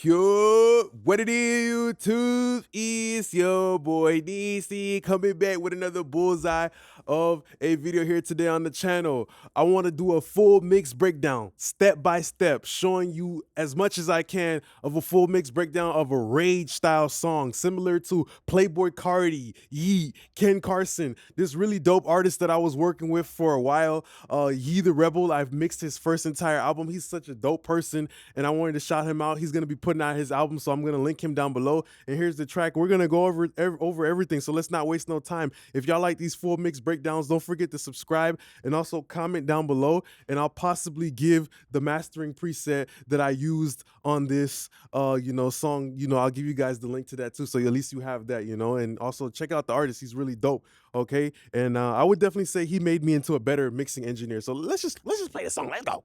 Yo, what it is, YouTube? It's your boy DC coming back with another bullseye of a video here today on the channel. I want to do a full mix breakdown, step by step, showing you as much as I can of a full mix breakdown of a rage style song, similar to Playboi Carti, Yeet, Ken Carson, this really dope artist that I was working with for a while. Yee the Rebel, I've mixed his first entire album. He's such a dope person, and I wanted to shout him out. He's gonna be putting out his album, so I'm gonna link him down below. And here's the track. We're gonna go over everything, so let's not waste no time. If y'all like these full mix breakdowns, don't forget to subscribe and also comment down below, and I'll possibly give the mastering preset that I used on this song. I'll give you guys the link to that too, so at least you have that, and also check out the artist. He's really dope. Okay, and I would definitely say he made me into a better mixing engineer. So let's just play the song. Let's go.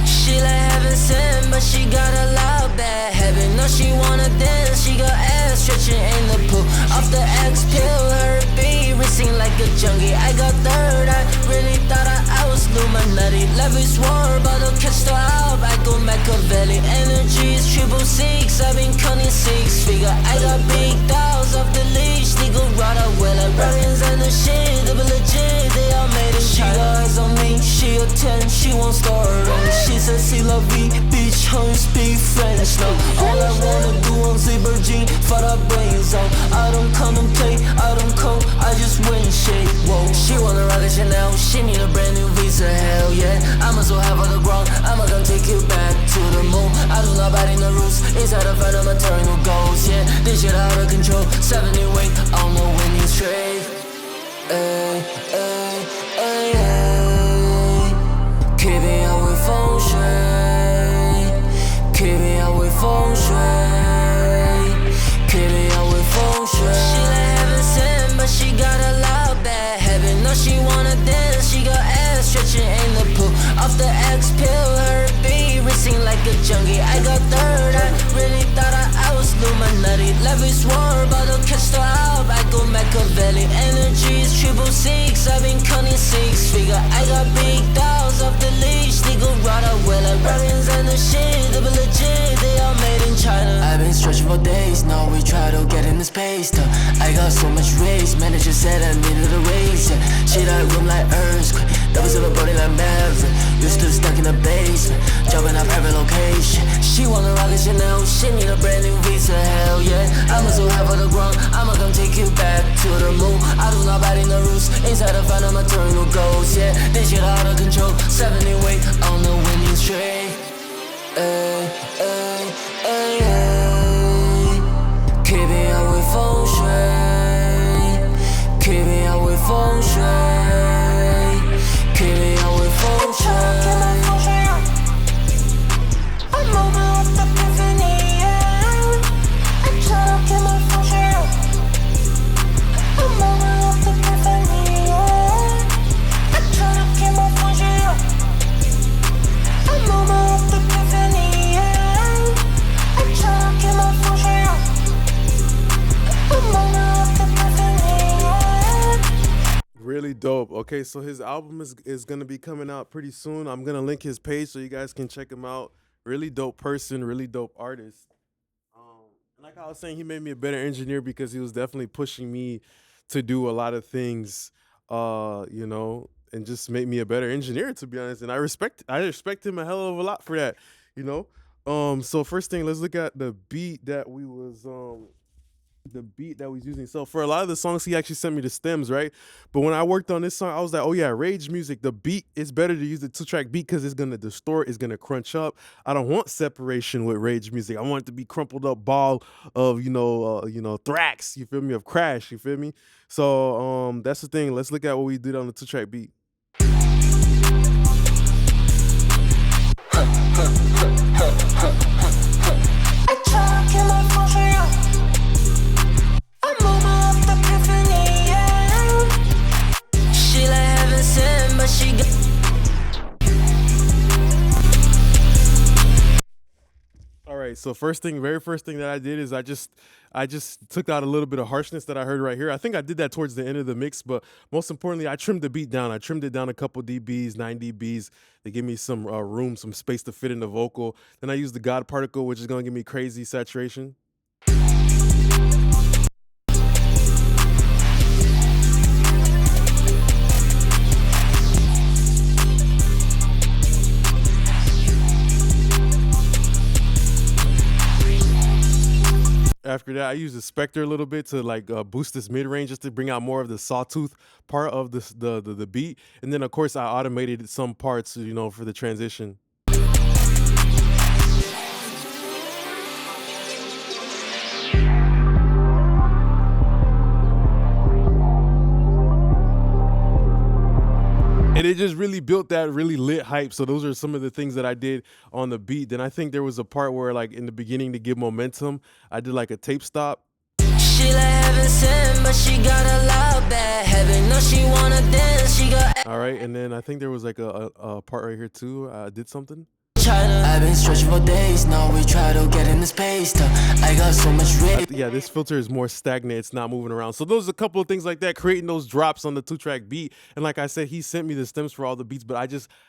She like heaven sent, but she got a loud bad habit. No, she wanna dance, she got ass stretching in the pool. Off the X pill, her beat racing like a junkie. I got third, I really thought I was Illuminati. Levy swore, but don't catch the out, I go Machiavelli. Energy is 666, I've been counting 6 figure. I got big dogs off the leash, nigga rada well. Like Rarians and the shit, they be legit, they all made it. She got eyes on me, she a 10, she won't start. She said, see la vie, bitch, home speak French. No, all I wanna do on zebra jean, for the brains on. I don't contemplate, I don't cope, I just win shit. Whoa, she wanna rock a Chanel, she need a brand new visa, hell yeah. I'ma so have on the ground, I'ma come take you back to the moon. I do not bite in the roots, inside of find my eternal goals, yeah. This shit out of control, 70 weight, I don't know when you straight. Ay, ay, ay, ay. Keep it out with feng shui. Keep it out with feng shui. Keep it out with feng shui. She like heaven sent, but she got a loud bad habit. No, she wanna dance, she got ass stretching in the pool. Off the X pill, her beat racing like a junkie. I got third, I really thought I was Illuminati. Levy swore, but don't catch the out, I go Machiavelli. Energy is 666, I've been counting 6 figure. I got big dogs off the leash, nigga rada well. Like Rarians and the shit, they be legit, they all made in China. I've been stretching for days, now we try to get in the space. I got so much race, manager said I needed a raise. Shit, I room like earthquake, doubles of a body like Maverick. You still stuck in the basement, jumping a private location. She wanna rock a Chanel, she need a brand new visa, hell yeah. I'ma so high for the ground, I'ma come take you back to the moon. I do not bite in the roots, inside I find my eternal goals, yeah. This shit out of control, 70 weight, I don't know when you straight. Ay, ay, ay, ay. Keep it out with feng shui. Keep it out with feng shui. Keep it out with feng shui. Really dope. Okay, so his album is gonna be coming out pretty soon. I'm gonna link his page so you guys can check him out. Really dope person, really dope artist. Like I was saying, he made me a better engineer because he was definitely pushing me to do a lot of things, and just make me a better engineer, to be honest. And I respect him a hell of a lot for that, So first thing, let's look at the beat that we was using. So for a lot of the songs, he actually sent me the stems, right? But when I worked on this song, I was like, oh yeah, rage music, the beat is better to use the 2-track beat because it's gonna distort, it's gonna crunch up. I don't want separation with rage music. I want it to be crumpled up ball of thrax, you feel me, of crash, you feel me? So that's the thing. Let's look at what we did on the 2-track beat. So very first thing that I did is I just took out a little bit of harshness that I heard right here. I think I did that towards the end of the mix, but most importantly, I trimmed the beat down. I trimmed it down a couple dBs, 9 dBs. They give me some room, some space to fit in the vocal. Then I used the God particle, which is gonna give me crazy saturation. After that, I used the Spectre a little bit to like boost this mid range, just to bring out more of the sawtooth part of the beat. And then of course I automated some parts, you know, for the transition. And it just really built that really lit hype. So those are some of the things that I did on the beat. Then I think there was a part where, like, in the beginning, to give momentum, I did like a tape stop. She like heaven sent, but she got a lot bad. Heaven know she wanna dance, she got. All right, and then I think there was like a part right here too. I did something. I've been stretching for days, now we try to get in the space. I got so much yeah, this filter is more stagnant, it's not moving around. So those are a couple of things like that, creating those drops on the 2-track beat. And like I said, he sent me the stems for all the beats, but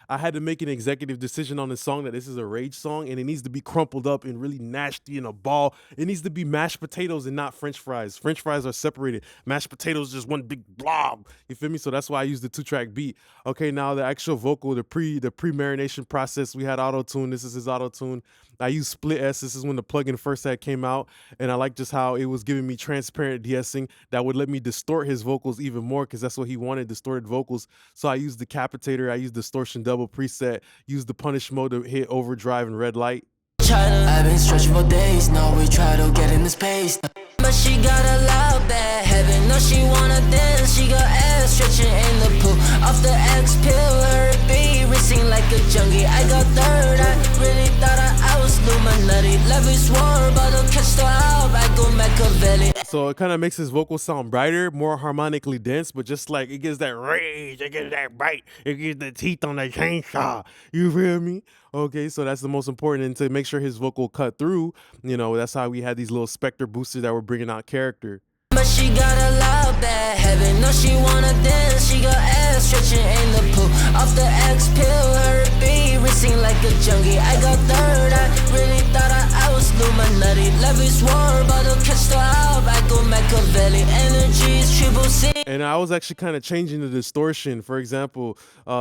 I had to make an executive decision on this song that this is a rage song and it needs to be crumpled up and really nasty in a ball. It needs to be mashed potatoes and not French fries. French fries are separated. Mashed potatoes is just one big blob. You feel me? So that's why I used the 2-track beat. Okay, now the actual vocal, the pre-marination process, we had auto-tune. This is his auto-tune. I used Split S. This is when the plugin first had came out, and I like just how it was giving me transparent de-essing that would let me distort his vocals even more, because that's what he wanted, distorted vocals. So I used Decapitator, I used Distortion Double preset, used the Punish mode to hit overdrive and red light. I've been stretching for days, now we try to get in the space. But she got a loud bad heaven, know she wanna dance. She got ass stretching in the pool. Off the X pill, her beat racing like a junkie. I got third, I really thought I was Illuminati. Love is warm, but don't catch the out, I go Machiavelli. So it kind of makes his vocals sound brighter, more harmonically dense, but just like it gives that rage, it gives that bite, it gives the teeth on the chainsaw. You feel me? Okay, so that's the most important, and to make sure his vocal cut through, you know, that's how we had these little Spectre boosters that were bringing out character. But she got a loud bad heaven, know she wanna dance. She got ass stretching in the pool. Off the X pill, her beat racing like a junkie. I got third, I really thought I was Illuminati. Love is warm, but don't catch the out, I go Machiavelli. Energy is triple C. And I was actually kind of changing the distortion. For example,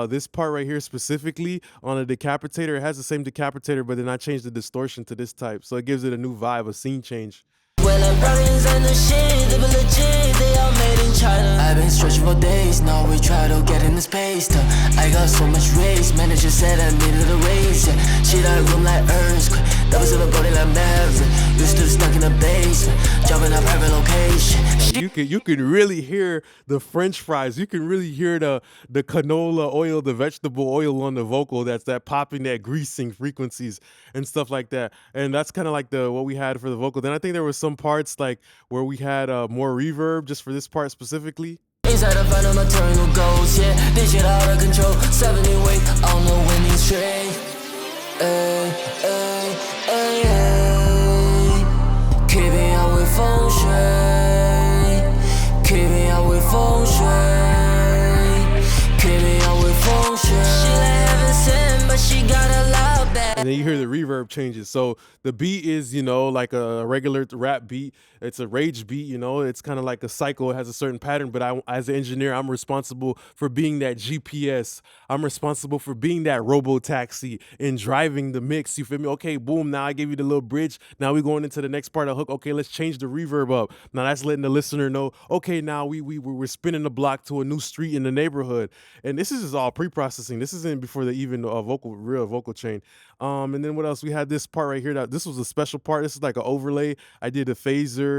this part right here specifically on a Decapitator, it has the same Decapitator, but then I changed the distortion to this type. So it gives it a new vibe, a scene change. Well, Americans and the shit, they be legit, they all made in China. I've been stretching for days, now we try to get in the space. I got so much race, manager said I needed a raise. Yeah. Shit out room like earthquake, that was in the body like Maverick. You still stuck in the basement, jumping up private location. You can really hear the French fries. You can really hear the canola oil, the vegetable oil on the vocal. That's that popping, that greasing frequencies and stuff like that. And that's kind of like what we had for the vocal. Then I think there was some parts like where we had more reverb just for this part specifically. Inside I find a maternal ghost, yeah, this shit out of control. 70 weight on the winning streak. Keeping up with feng shui. Keeping up with feng shui. Keeping up with feng shui. She like heaven sent, but she got a loud bad. And then you hear the reverb changes. So the beat is, you know, like a regular rap beat. It's a rage beat, you know. It's kind of like a cycle. It has a certain pattern. But as an engineer, I'm responsible for being that GPS. I'm responsible for being that robo-taxi and driving the mix. You feel me? Okay, boom. Now I gave you the little bridge. Now we're going into the next part of the hook. Okay, let's change the reverb up. Now that's letting the listener know, okay, now we're spinning the block to a new street in the neighborhood. And this is all pre-processing. This isn't before the even real vocal chain. And then what else? We had this part right here. This was a special part. This is like an overlay. I did a phaser.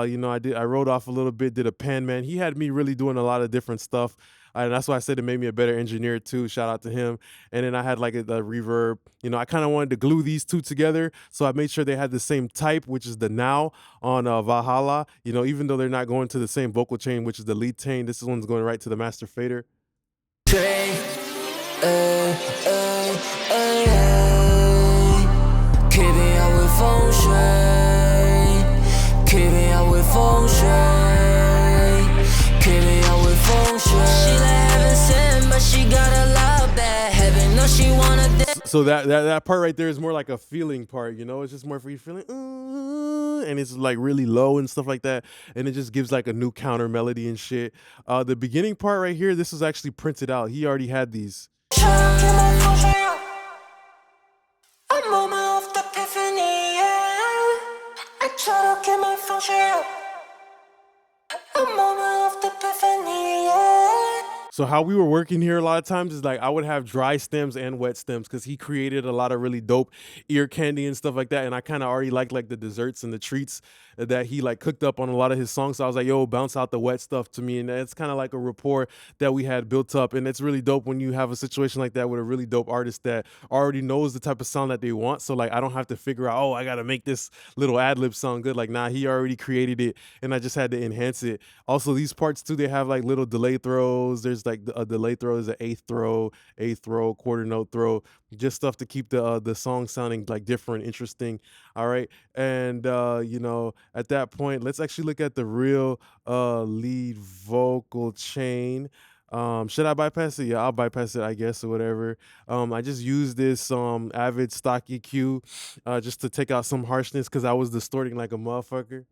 You know, I wrote off a little bit, did a pan man. He had me really doing a lot of different stuff. And that's why I said it made me a better engineer too. Shout out to him. And then I had like a reverb. You know, I kind of wanted to glue these two together. So I made sure they had the same type, which is the now on Valhalla. You know, even though they're not going to the same vocal chain, which is the lead chain, this one's going right to the master fader. Keeping up with feng shui. Keep me out with feng shui. Keep me out with feng shui. She like heaven sent, but she got a lot bad. Heaven knows she wanna dance. So that part right there is more like a feeling part, you know? It's just more for you feeling, and it's like really low and stuff like that. And it just gives like a new counter melody and shit. The beginning part right here, this was actually printed out. He already had these. A moment of epiphany, yeah. I try to get my function up. A moment of epiphany, yeah. So how we were working here a lot of times is like I would have dry stems and wet stems because he created a lot of really dope ear candy and stuff like that. And I kind of already liked like the desserts and the treats that he like cooked up on a lot of his songs. So I was like, yo, bounce out the wet stuff to me. And it's kind of like a rapport that we had built up. And it's really dope when you have a situation like that with a really dope artist that already knows the type of sound that they want. So like I don't have to figure out, oh, I got to make this little ad lib sound good. Like, nah, he already created it and I just had to enhance it. Also, these parts too, they have like little delay throws. There's like a delay throw is an eighth throw, quarter note throw, just stuff to keep the song sounding like different, interesting. All right. And you know, at that point, let's actually look at the real lead vocal chain. Should I bypass it? Yeah, I'll bypass it, I guess, or whatever. I just used this Avid stock EQ just to take out some harshness because I was distorting like a motherfucker.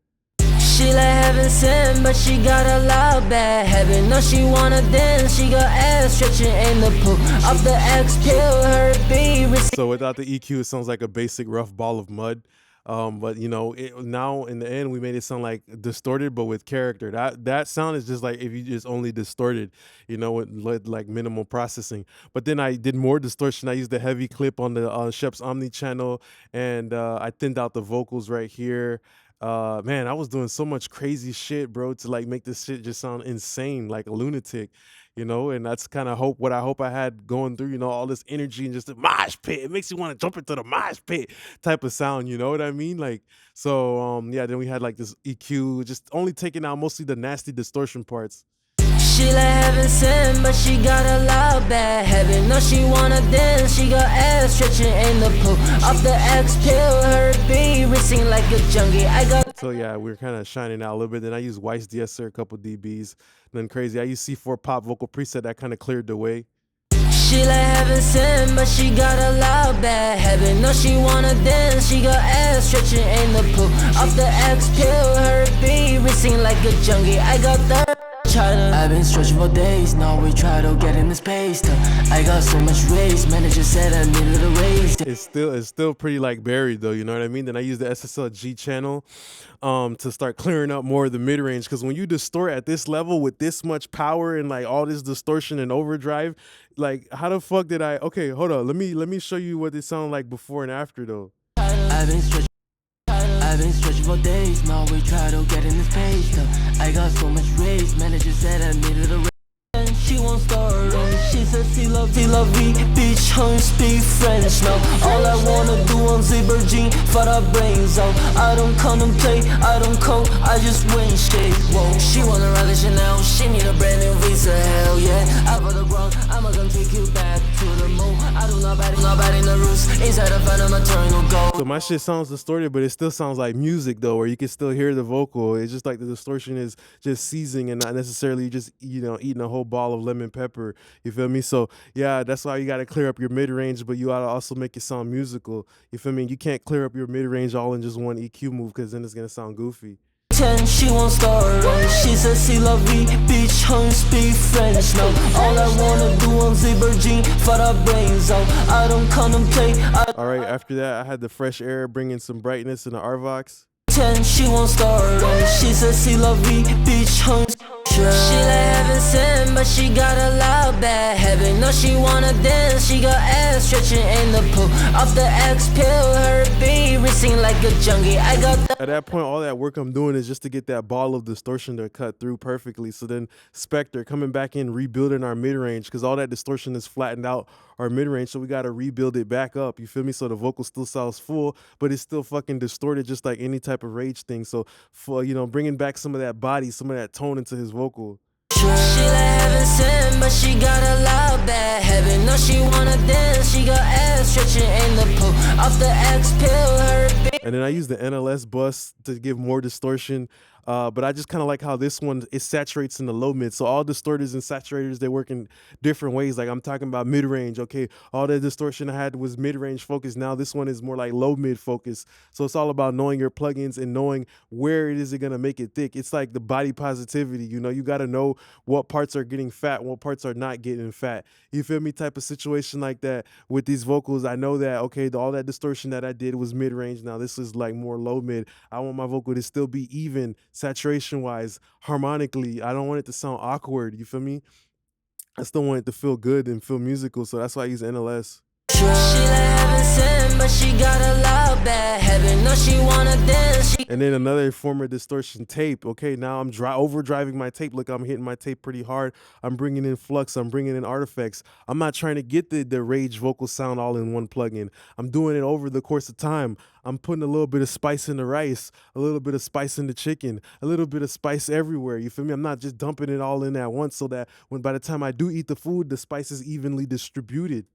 She like heaven sent, but she got a lot bad. Heaven knows she wanna dance. She got ass stretching in the pool. Off the X pill, her be. So without the EQ, it sounds like a basic rough ball of mud. But you know, now in the end, we made it sound like distorted, but with character. That sound is just like if you just only distorted, you know, with like minimal processing. But then I did more distortion. I used the heavy clip on the Shep's Omni channel, and I thinned out the vocals right here. Man, I was doing so much crazy shit, bro, to like make this shit just sound insane, like a lunatic, you know. And that's kind of what I hope I had going through, you know, all this energy and just the mosh pit. It makes you want to jump into the mosh pit type of sound, you know what I mean? Like, so yeah, then we had like this EQ, just only taking out mostly the nasty distortion parts. She like heaven sent, but she got a lot bad. Heaven knows she wanna dance. She got ass stretching in the pool. Off the X pill, her be racing like a junkie. I got. So yeah, we're kind of shining out a little bit. Then I used Weiss DSer, a couple dBs. Then crazy, I used C4 Pop vocal preset that kind of cleared the way. She like heaven sent, but she got a lot bad. Heaven knows she wanna dance. She got ass stretching in the pool. Off the X pill, her be racing like a junkie. I got the. I've been stretching for days, now we try to get in the space. I got so much race, manager said I needed a raise. It's still pretty like buried though, you know what I mean? Then I use the SSL-G channel to start clearing up more of the mid-range, because when you distort at this level with this much power and like all this distortion and overdrive, like how the fuck did I, okay, hold on, let me show you what it sounded like before and after though. I've been stretching for days, now we try to get in this page. I got so much race, manager said I needed a raise. And she won't start on, she said see love, bitch, home speak French now. All I wanna do on zipper jean, for the brains out. I don't contemplate, I don't code, I just win shit. Whoa, she wanna ride the Chanel, she need a brand new visa, hell yeah. Out of the ground, I'ma gonna take you back to the moon. I do not bad in the roots, inside the phantom eternal gold. So my shit sounds distorted, but it still sounds like music though, where you can still hear the vocal. It's just like the distortion is just seizing and not necessarily just, you know, eating a whole ball of lemon pepper. You feel me? So yeah, that's why you got to clear up your mid-range, but you got to also make it sound musical. You feel me? You can't clear up your mid-range all in just one EQ move, because then it's gonna sound goofy. She won't start on, she said see love, bitch, home speak French now. All I wanna do on zipper jean, for the brains out. I don't contemplate. All right, after that I had the fresh air bringing some brightness in the RVox. She won't start on, she said see love, bitch, home. She like heaven sent, but she got a lot bad. Heaven knows she wanna dance. She got ass stretching in the pool. Off the X pill, her be racing like a junkie. I got the. At that point, all that work I'm doing is just to get that ball of distortion to cut through perfectly. So then Spectre coming back in, rebuilding our mid-range, because all that distortion is flattened out our mid-range, so we got to rebuild it back up. You feel me? So the vocal still sounds full, but it's still fucking distorted, just like any type of rage thing. So for, you know, bringing back some of that body, some of that tone into his vocal. She like heaven sent, but she got a loud bad habit. No, she wanna dance, she got ass stretching in the pool. Off the X pill, her and then I use the NLS bus to give more distortion. But I just kind of like how this one, it saturates in the low mid. So all distorters and saturators, they work in different ways. Like I'm talking about mid range. Okay, all the distortion I had was mid range focus. Now this one is more like low mid focus. So it's all about knowing your plugins and knowing where it is gonna make it thick. It's like the body positivity. You know, you got to know what parts are getting fat, what parts are not getting fat. You feel me? Type of situation like that with these vocals. I know that okay, all that distortion that I did was mid range. Now this is like more low mid. I want my vocal to still be even saturation wise, harmonically. I don't want it to sound awkward. You feel me? I still want it to feel good and feel musical. So that's why I use NLS. She like heaven sent, but she got a loud bad habit. No, she wanna dance. And then another form of distortion, tape. Okay, now I'm overdriving my tape. Look, I'm hitting my tape pretty hard. I'm bringing in flux. I'm bringing in artifacts. I'm not trying to get the rage vocal sound all in one plugin. I'm doing it over the course of time. I'm putting a little bit of spice in the rice, a little bit of spice in the chicken, a little bit of spice everywhere. You feel me? I'm not just dumping it all in at once so that when by the time I do eat the food, the spice is evenly distributed.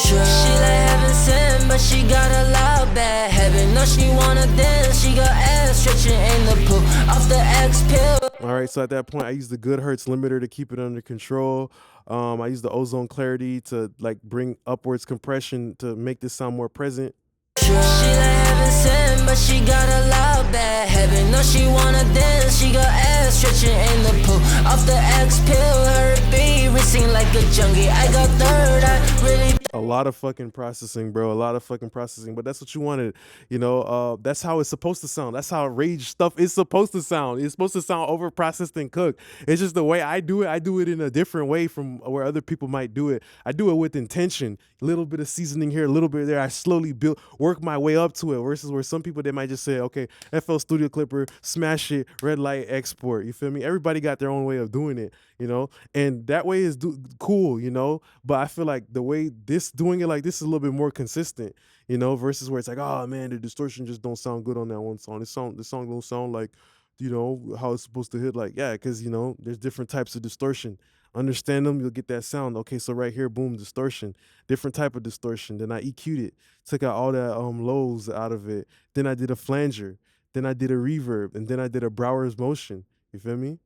She like heaven sent, but she got a loud bad habit. No, she wanna dance, she got ass stretching in the pool. Off the X pill. All right, so at that point, I use the good hertz limiter to keep it under control. I use the ozone clarity to like bring upwards compression to make this sound more present. She like heaven sent, but she got a loud bad habit. No, she wanna dance, she got ass stretching in the pool. Off the X pill, her beat racing like a junkie. I got third eye, really. A lot of fucking processing, bro. A lot of fucking processing, but that's what you wanted, you know. That's how it's supposed to sound. That's how rage stuff is supposed to sound. It's supposed to sound over processed and cooked. It's just the way I do it. I do it in a different way from where other people might do it. I do it with intention. A little bit of seasoning here, a little bit there. I slowly work my way up to it. Versus where some people, they might just say, okay, FL Studio Clipper, smash it, red light, export. You feel me? Everybody got their own way of doing it, you know, and that way is cool, you know. But I feel like the way doing it like this is a little bit more consistent, you know, versus where it's like, oh man, the distortion just don't sound good on that one song. This song don't sound like, you know, how it's supposed to hit. Like, yeah, because you know, there's different types of distortion. Understand them, you'll get that sound. Okay, so right here, boom, distortion, different type of distortion. Then I EQ'd it, took out all that lows out of it. Then I did a flanger, then I did a reverb, and then I did a Brower's motion. You feel me?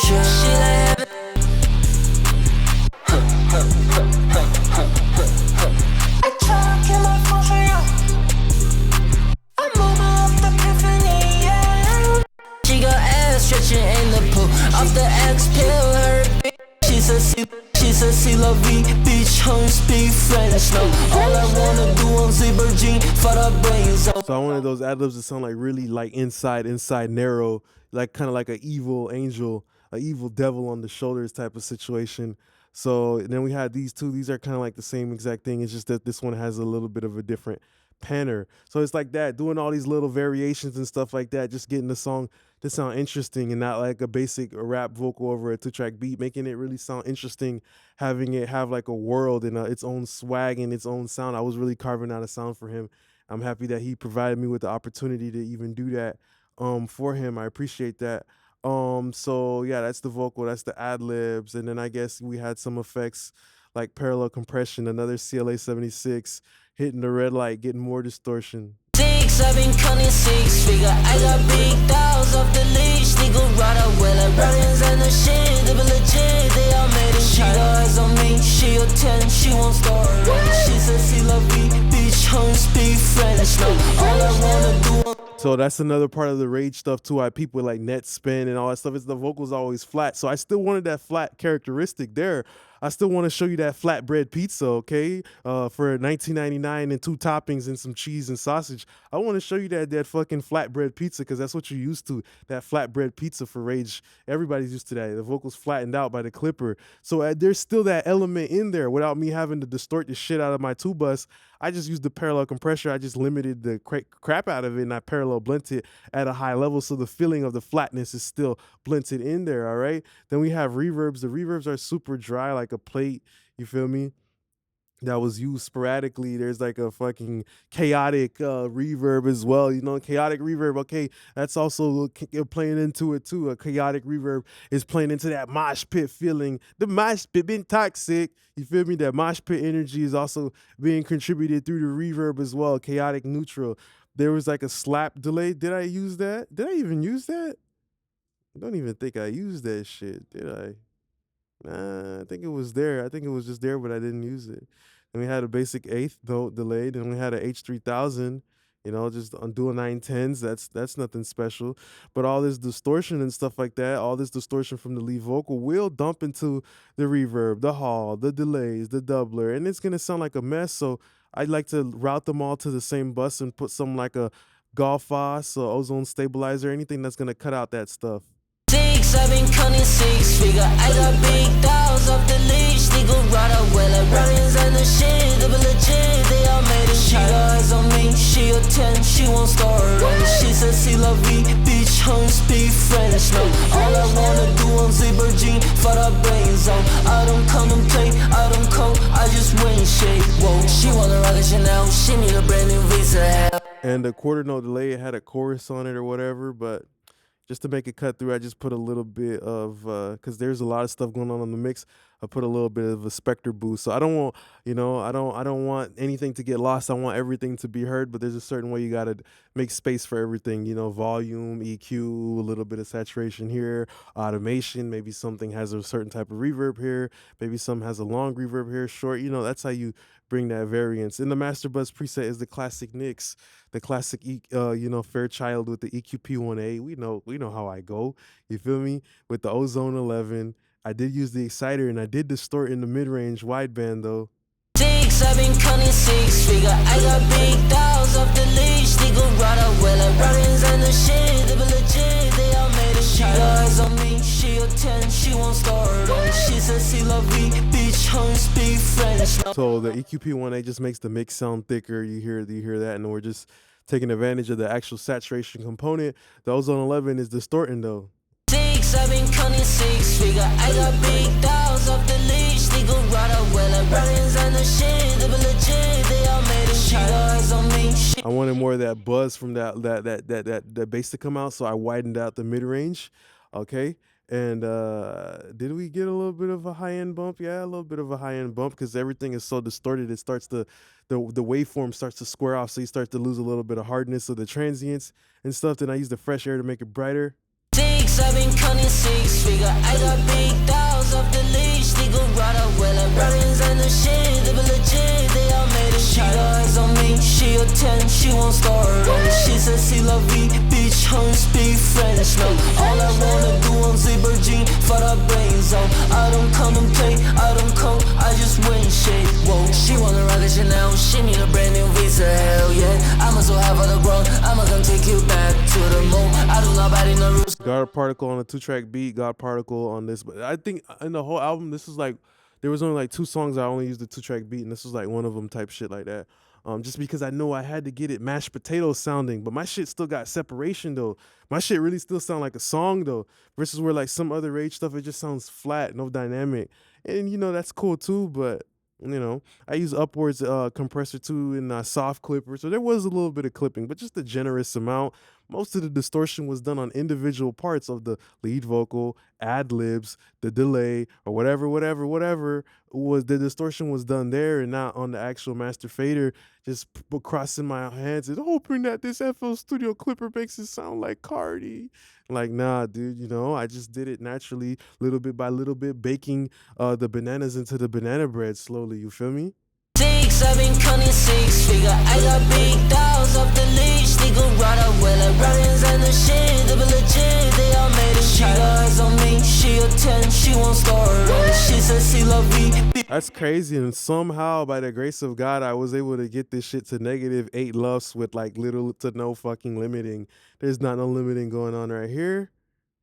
She like she got ass stretching in the pool. Off the X pill, her bitch. She said, see la vie, bitch, home speak French. No, all I wanna do on zebra jean, for the brains. So I wanted those ad-libs to sound like really like inside narrow, like kind of like an evil angel, a evil devil on the shoulders type of situation. So then we had these two. These are kind of like the same exact thing. It's just that this one has a little bit of a different panner. So it's like that, doing all these little variations and stuff like that, just getting the song to sound interesting and not like a basic rap vocal over a 2-track beat, making it really sound interesting, having it have like a world and its own swag and its own sound. I was really carving out a sound for him. I'm happy that he provided me with the opportunity to even do that for him. I appreciate that. So yeah, that's the vocal, that's the ad-libs, and then I guess we had some effects like parallel compression, another CLA 76, hitting the red light, getting more distortion. I've been counting 6 figure. I got big dogs off the leash. Nigga ride out well like Rodians and the shit. They be legit, they all made it. She got eyes on me, she a 10, she won't start. She said see la vie, bitch, home speak French. No, all I wanna do. So that's another part of the rage stuff too. I peep with like net spin and all that stuff. It's the vocals always flat. So I still wanted that flat characteristic there. I still want to show you that flatbread pizza, okay? For $19.99 and 2 toppings and some cheese and sausage. I want to show you that fucking flatbread pizza because that's what you're used to. That flatbread pizza for rage. Everybody's used to that. The vocals flattened out by the clipper. So there's still that element in there without me having to distort the shit out of my 2-bus. I just used the parallel compressor. I just limited the crap out of it and I parallel blent it at a high level so the feeling of the flatness is still blented in there, all right? Then we have reverbs. The reverbs are super dry like a plate, you feel me? that was used sporadically. There's like a fucking chaotic reverb as well. You know, chaotic reverb. Okay, that's also playing into it too. A chaotic reverb is playing into that mosh pit feeling. The mosh pit being toxic. You feel me? That mosh pit energy is also being contributed through the reverb as well. Chaotic neutral. There was like a slap delay. Did I use that? Did I even use that? I don't even think I used that shit. Did I? Nah, I think it was there. I think it was just there, but I didn't use it. And we had a basic eighth note delayed, and we had a H3000. You know, just on dual 910s. That's nothing special. But all this distortion and stuff like that, all this distortion from the lead vocal will dump into the reverb, the hall, the delays, the doubler, and it's gonna sound like a mess. So I'd like to route them all to the same bus and put some like a Golf Foss or ozone stabilizer, anything that's gonna cut out that stuff. I've been counting 6 figure. I got big dogs off the leash. Nigga ride out well like Ryan's and the shit. They be legit, they all made it. She got eyes on me, she a 10, she won't start on me. She said, see la vie, bitch, home speak French. No, all I wanna do on zebra jean, for the brains on. I don't come and play, I don't come, I just win shit. Whoa, she wanna rock a Chanel, she need a brand new visa. And the quarter note delay, it had a chorus on it or whatever, but just to make it cut through, I just put a little bit of, because there's a lot of stuff going on the mix. I put a little bit of a Spectre boost. So I don't want, you know, I don't want anything to get lost. I want everything to be heard, but there's a certain way you got to make space for everything, you know, volume, EQ, a little bit of saturation here, automation. Maybe something has a certain type of reverb here. Maybe some has a long reverb here, short. You know, that's how you bring that variance. In the master bus preset is the classic Nix, the classic you know, Fairchild with the EQP1A. We know how I go. You feel me? With the Ozone 11, I did use the exciter and I did distort in the mid-range wideband though. I've been counting 6 figure. I got big dogs off the leash. Nigga ride out well like Ryan's and the shit. They be legit, they all made it. She got eyes on me, she a 10, she won't start on me. She said, see la vie, bitch, home speak French. So the EQP1A just makes the mix sound thicker. You hear that, and we're just taking advantage of the actual saturation component. The Ozone 11 is distorting though. I've been counting 6 figure. I got big dogs off the leash. Nigga ride out well like Ryan's and the shit. They be legit, they all made it. She got eyes on me. I wanted more of that buzz from that bass to come out, so I widened out the mid range. Okay. And did we get a little bit of a high-end bump? Yeah, a little bit of a high-end bump because everything is so distorted. It starts to, the waveform starts to square off, so you start to lose a little bit of hardness of the transients and stuff. Then I use the fresh air to make it brighter. I've been counting 6 figure. I got big dogs off the leash. Nigga ride out well like Ryan's and the shit. They be legit, they all made it. She got eyes on me, she a 10, she won't start on me. She said, see la vie, bitch, home speak French. No, all I wanna do on zebra jean, for the brains on. I don't come and play, I don't come, I just win shit. Whoa, she wanna rock a Chanel, she need a brand new visa. Hell yeah, I'ma so high for the ground, I'ma come take you back to the moon. I do not bite in the roots. God Particle on a 2-track beat, God Particle on this. But I think in the whole album, this is like, there was only like 2 songs I only used the 2-track beat, and this was like one of them type shit like that. Just because I know I had to get it mashed potato sounding, but my shit still got separation though. My shit really still sound like a song though, versus where like some other Rage stuff, it just sounds flat, no dynamic. And you know, that's cool too, but you know, I use Upwards compressor too in soft clipper, so there was a little bit of clipping, but just a generous amount. Most of the distortion was done on individual parts of the lead vocal, ad-libs, the delay, or whatever was the distortion was done there and not on the actual master fader. Just crossing my hands and hoping that this FL Studio clipper makes it sound like Carti. Like, nah, dude, you know, I just did it naturally, little bit by little bit, baking the bananas into the banana bread slowly, you feel me? I've been counting 6 figure. I got big dogs off the leash. Nigga ride out well like Ryan's and the shit. They be legit, they all made it. She got eyes on me, she a 10, she won't start on me. She said, see la vie. That's crazy, and somehow by the grace of God, I was able to get this shit to -8 LUFS with like little to no fucking limiting. There's not no limiting going on right here.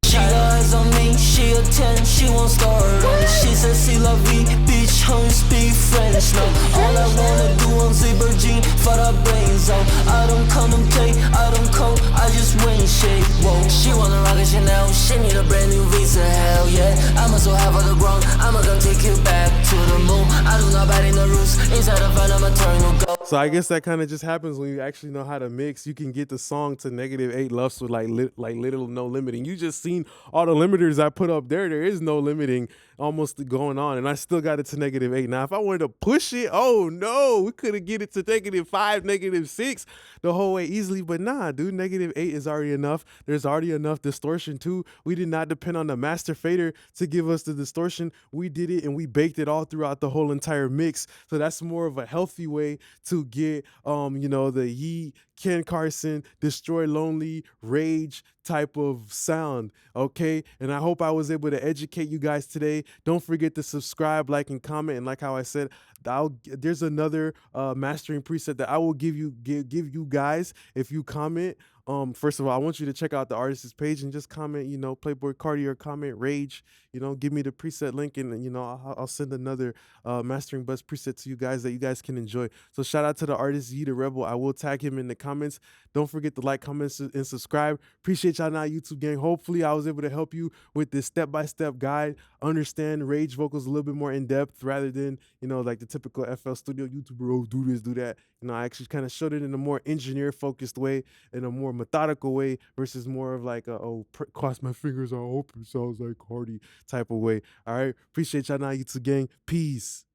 She got eyes on me, she a 10, she won't start on me. She said, see la vie, bitch, home speak French. No, all I wanna do on zebra jean, for the brains on. I don't come and play, I don't come, I just win shit. Whoa, she wanna rock a Chanel, she need a brand new visa. Hell yeah. head, I'ma so half of the ground. I'ma come take you back to the moon. I do not bite in the roots. Inside the van, I'm eternal go. So I guess that kind of just happens when you actually know how to mix. You can get the song to -8 LUFS with like little no limiting. You just seen all the limiters I put up there. There is no limiting almost going on, and I still got it to -8. Now, if I wanted to push it, oh no, we could have get it to -5, -6 the whole way easily. But nah, dude, -8 is already enough. There's already enough distortion too. We did not depend on the master fader to give us the distortion. We did it and we baked it all throughout the whole entire mix. So that's more of a healthy way to get you know, the Yeet, Ken Carson, Destroy Lonely, Rage type of sound, okay? And I hope I was able to educate you guys today. Don't forget to subscribe, like, and comment. And like how I said, there's another mastering preset that I will give you guys if you comment. First of all, I want you to check out the artist's page and just comment, you know, Playboi Carti, or comment Rage, you know, give me the preset link, and you know, I'll send another mastering bus preset to you guys that you guys can enjoy. So shout out to the artist Yeet the Rebel. I will tag him in the comments. Don't forget to like, comment, and subscribe. Appreciate y'all now, YouTube gang. Hopefully I was able to help you with this step-by-step guide, understand Rage vocals a little bit more in depth rather than, you know, like the typical FL Studio YouTuber, oh, do this, do that. You know, I actually kind of showed it in a more engineer focused way, in a more methodical way, versus more of like a, oh, cross my fingers, I hope it sounds like Carti type of way. All right, appreciate y'all now, YouTube gang. Peace.